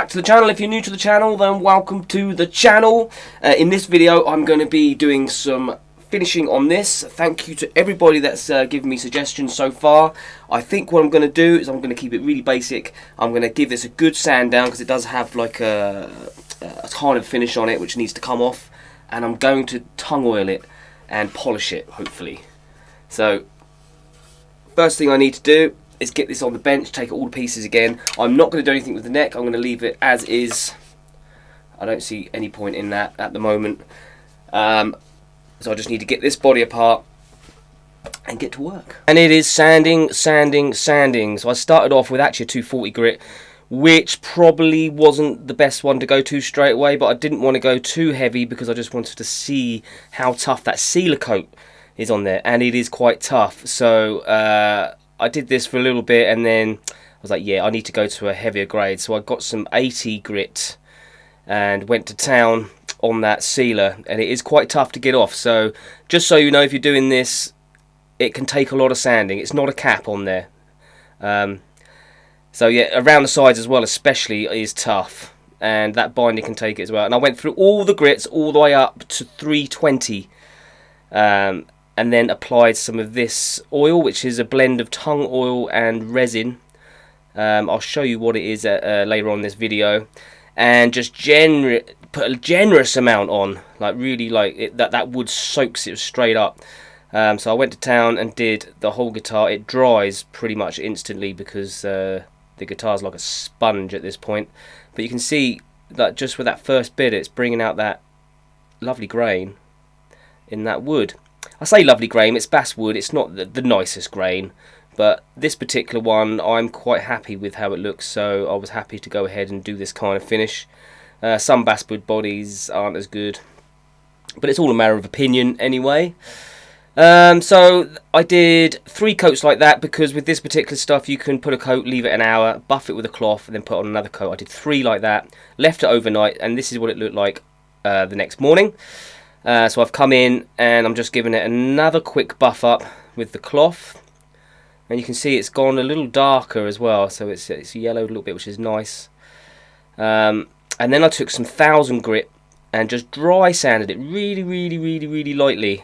back to the channel. If you're new to the channel, then welcome to the channel. In this video, I'm going to be doing some finishing on this. Thank you to everybody that's given me suggestions so far. I think what I'm going to do is I'm going to keep it really basic. I'm going to give this a good sand down because it does have like a kind of finish on it which needs to come off, and I'm going to tongue oil it and polish it, hopefully. So first thing I need to do is get this on the bench, take all the pieces again. I'm not going to do anything with the neck. I'm going to leave it as is. I don't see any point in that at the moment. So I just need to get this body apart and get to work. And it is sanding, sanding, sanding. So I started off with actually a 240 grit, which probably wasn't the best one to go to straight away, but I didn't want to go too heavy because I just wanted to see how tough that sealer coat is on there, and it is quite tough. So I did this for a little bit, and then I was like, yeah, I need to go to a heavier grade. So I got some 80 grit and went to town on that sealer, and it is quite tough to get off. So just so you know, if you're doing this, it can take a lot of sanding. It's not a cap on there. So yeah, around the sides as well especially is tough, and that binding can take it as well. And I went through all the grits all the way up to 320, and then applied some of this oil, which is a blend of tung oil and resin. I'll show you what it is later on in this video, and just put a generous amount on, like really, like that wood soaks it straight up. So I went to town and did the whole guitar. It dries pretty much instantly because the guitar's like a sponge at this point. But you can see that just with that first bit, it's bringing out that lovely grain in that wood. I say lovely grain, it's basswood, it's not the nicest grain, but this particular one I'm quite happy with how it looks, so I was happy to go ahead and do this kind of finish. Some basswood bodies aren't as good, but it's all a matter of opinion anyway. So I did 3 coats like that, because with this particular stuff you can put a coat, leave it an hour, buff it with a cloth, and then put on another coat. I did 3 like that, left it overnight, and this is what it looked like the next morning. So I've come in and I'm just giving it another quick buff up with the cloth, and you can see it's gone a little darker as well, so it's yellowed a little bit, which is nice. And then I took some 1000 grit and just dry sanded it really lightly,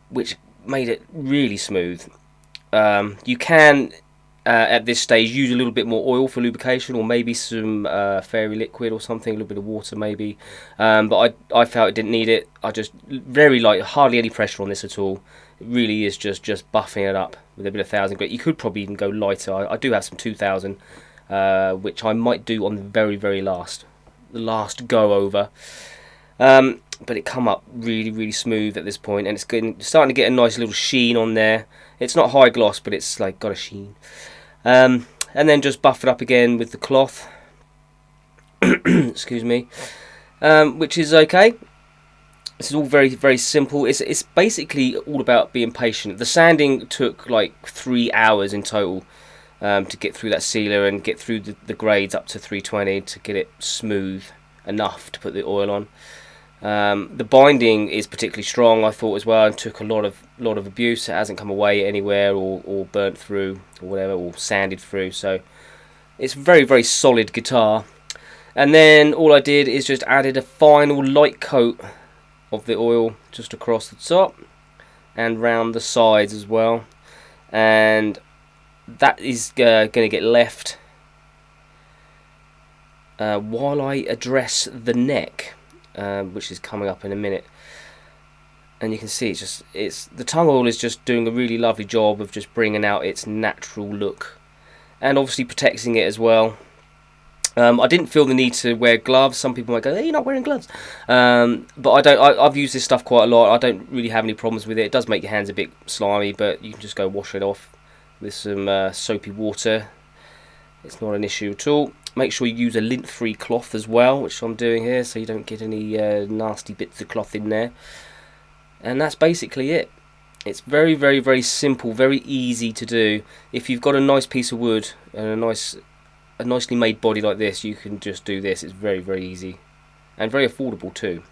which made it really smooth. You can at this stage use a little bit more oil for lubrication, or maybe some fairy liquid or something, a little bit of water maybe, but I felt it didn't need it. I just very light, hardly any pressure on this at all. It really is just buffing it up with a bit of 1000 grit. You could probably even go lighter. I do have some 2000, which I might do on the very last go over, but it come up really smooth at this point, and it's starting to get a nice little sheen on there. It's not high gloss, but it's like got a sheen. And then just buff it up again with the cloth. Excuse me. Which is okay. This is all very simple. It's basically all about being patient. The sanding took like 3 hours in total to get through that sealer and get through the grades up to 320 to get it smooth enough to put the oil on. The binding is particularly strong, I thought, as well, and took a lot of abuse. It hasn't come away anywhere or burnt through or whatever, or sanded through. So it's a very solid guitar. And then all I did is just added a final light coat of the oil just across the top and round the sides as well, and that is going to get left while I address the neck, which is coming up in a minute. And you can see the tung oil is just doing a really lovely job of just bringing out its natural look, and obviously protecting it as well. I didn't feel the need to wear gloves. Some people might go, hey, you're not wearing gloves, but I don't. I've used this stuff quite a lot. I don't really have any problems with it. It does make your hands a bit slimy, but you can just go wash it off with some soapy water. It's not an issue at all. Make sure you use a lint-free cloth as well, which I'm doing here, so you don't get any nasty bits of cloth in there. And that's basically it. It's very simple, very easy to do. If you've got a nice piece of wood and a nicely made body like this, you can just do this. It's very easy and very affordable too.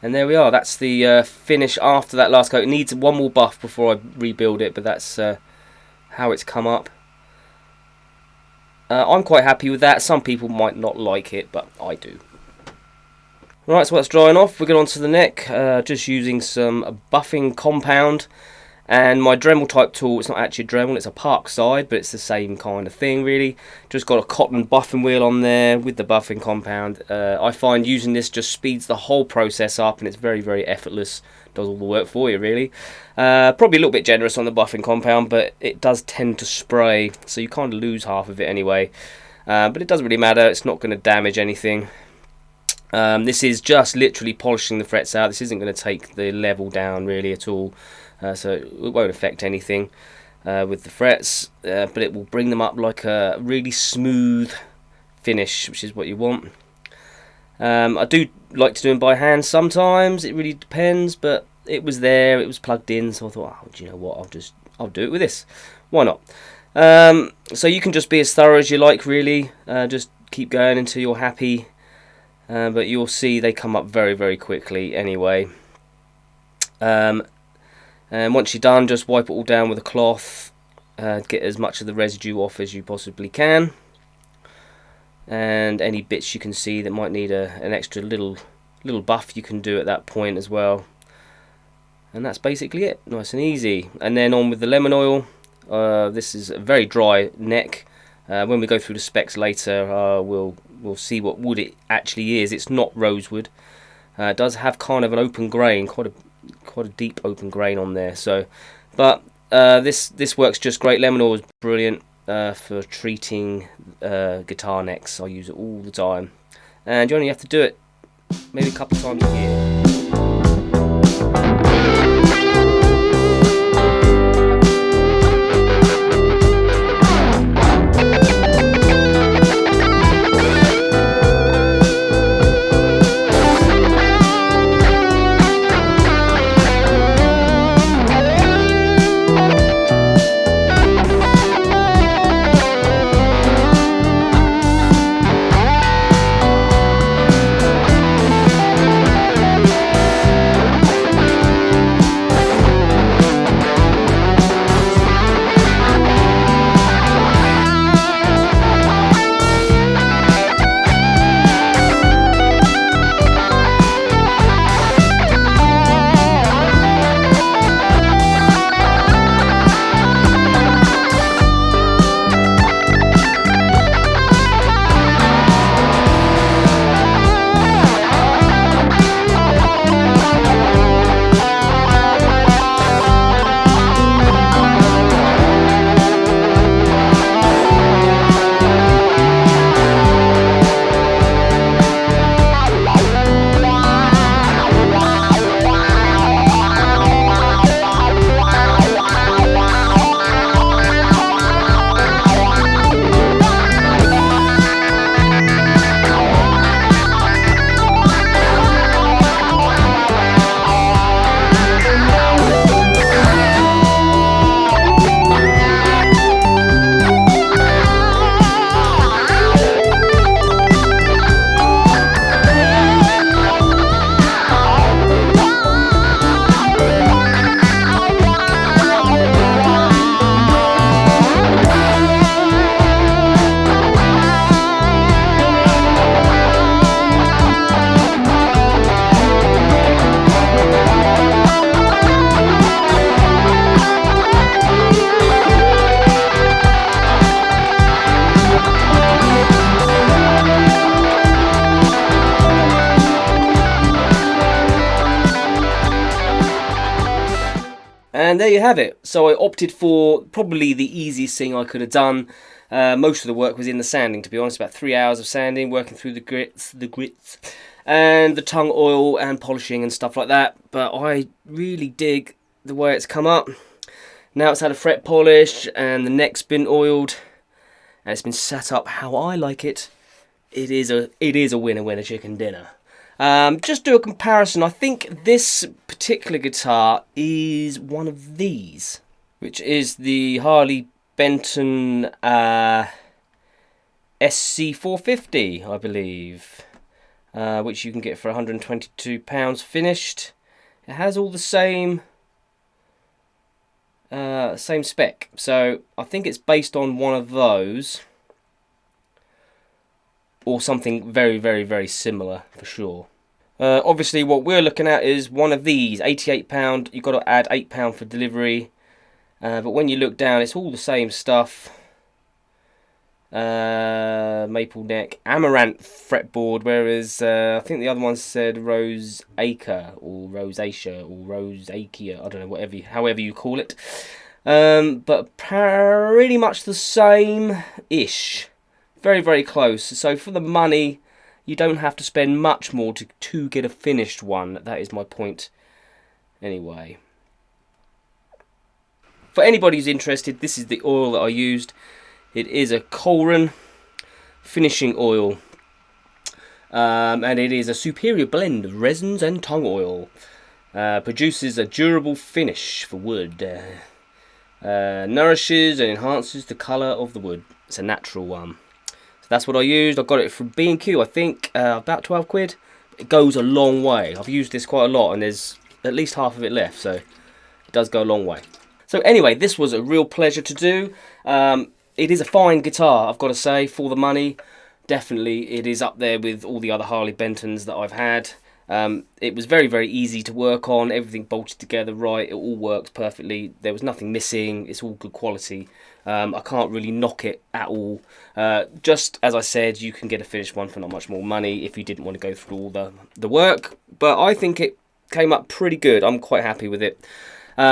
And there we are. That's the finish after that last coat. It needs one more buff before I rebuild it, but that's how it's come up. I'm quite happy with that. Some people might not like it, but I do. Right, so that's drying off. We'll get on to the neck, just using some buffing compound. And my Dremel type tool, it's not actually a Dremel, it's a Parkside, but it's the same kind of thing really. Just got a cotton buffing wheel on there with the buffing compound. I find using this just speeds the whole process up, and it's very, very effortless. Does all the work for you really. Probably a little bit generous on the buffing compound, but it does tend to spray, so you kind of lose half of it anyway. But it doesn't really matter, it's not going to damage anything. This is just literally polishing the frets out. This isn't going to take the level down really at all. So it won't affect anything with the frets, but it will bring them up like a really smooth finish, which is what you want. I do like to do them by hand sometimes, it really depends, but it was there, it was plugged in, so I thought, oh, do you know what, I'll do it with this. Why not? So you can just be as thorough as you like really, just keep going until you're happy, but you'll see they come up very, very quickly anyway. And once you're done, just wipe it all down with a cloth, get as much of the residue off as you possibly can, and any bits you can see that might need an extra little buff, you can do at that point as well. And that's basically it, nice and easy. And then on with the lemon oil. This is a very dry neck. When we go through the specs later, we'll see what wood it actually is. It's not rosewood. It does have kind of an open grain, quite a deep open grain on there. So, but this works just great. Lemon oil is brilliant for treating guitar necks. I use it all the time, and you only have to do it maybe a couple of times a year. And there you have it. So I opted for probably the easiest thing I could have done. Most of the work was in the sanding, to be honest. About 3 hours of sanding, working through the grits, and the tongue oil and polishing and stuff like that. But I really dig the way it's come up. Now it's had a fret polish and the neck's been oiled and it's been set up how I like it. It is a winner chicken dinner. Just do a comparison. I think this particular guitar is one of these, which is the Harley Benton SC 450, I believe, which you can get for £122 finished. It has all the same spec, so I think it's based on one of those. or something very, very, very similar for sure. Obviously, what we're looking at is one of these, £88. You've got to add £8 for delivery. But when you look down, it's all the same stuff. Maple neck, amaranth fretboard, whereas I think the other one said rose acre or rosacea or rosacea. I don't know, however you call it. But pretty much the same-ish. Very, very close. So for the money, you don't have to spend much more to get a finished one. That is my point. Anyway. For anybody who's interested, this is the oil that I used. It is a Colran finishing oil. And it is a superior blend of resins and tung oil. Produces a durable finish for wood. Nourishes and enhances the colour of the wood. It's a natural one. So that's what I used. I got it from B&Q, I think, about 12 quid. It goes a long way. I've used this quite a lot and there's at least half of it left, so it does go a long way. So anyway, this was a real pleasure to do. It is a fine guitar, I've got to say, for the money. Definitely, it is up there with all the other Harley Bentons that I've had. It was very, very easy to work on. Everything bolted together right. It all works perfectly. There was nothing missing. It's all good quality. I can't really knock it at all. Just as I said, you can get a finished one for not much more money if you didn't want to go through all the work. But I think it came up pretty good. I'm quite happy with it.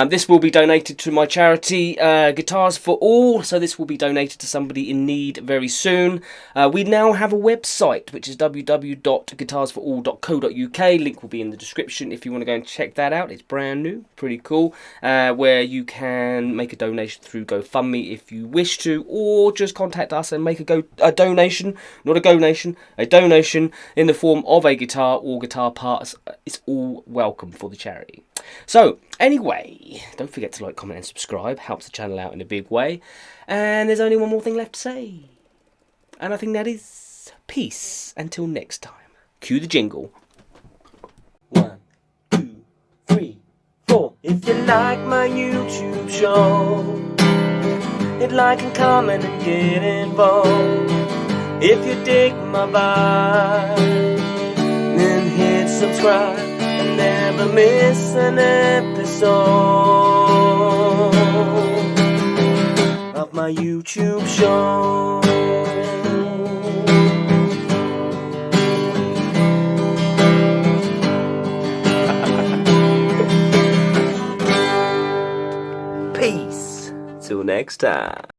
This will be donated to my charity, Guitars for All, so this will be donated to somebody in need very soon. We now have a website, which is www.guitarsforall.co.uk. Link will be in the description if you want to go and check that out. It's brand new, pretty cool, where you can make a donation through GoFundMe if you wish to, or just contact us and make a donation, not a donation, a donation in the form of a guitar or guitar parts. It's all welcome for the charity. So, anyway, don't forget to like, comment and subscribe. Helps the channel out in a big way. And there's only one more thing left to say. And I think that is peace until next time. Cue the jingle. 1, 2, 3, 4. If you like my YouTube show, hit like and comment and get involved. If you dig my vibe, then hit subscribe. Never miss an episode of my YouTube show. Peace. Till next time.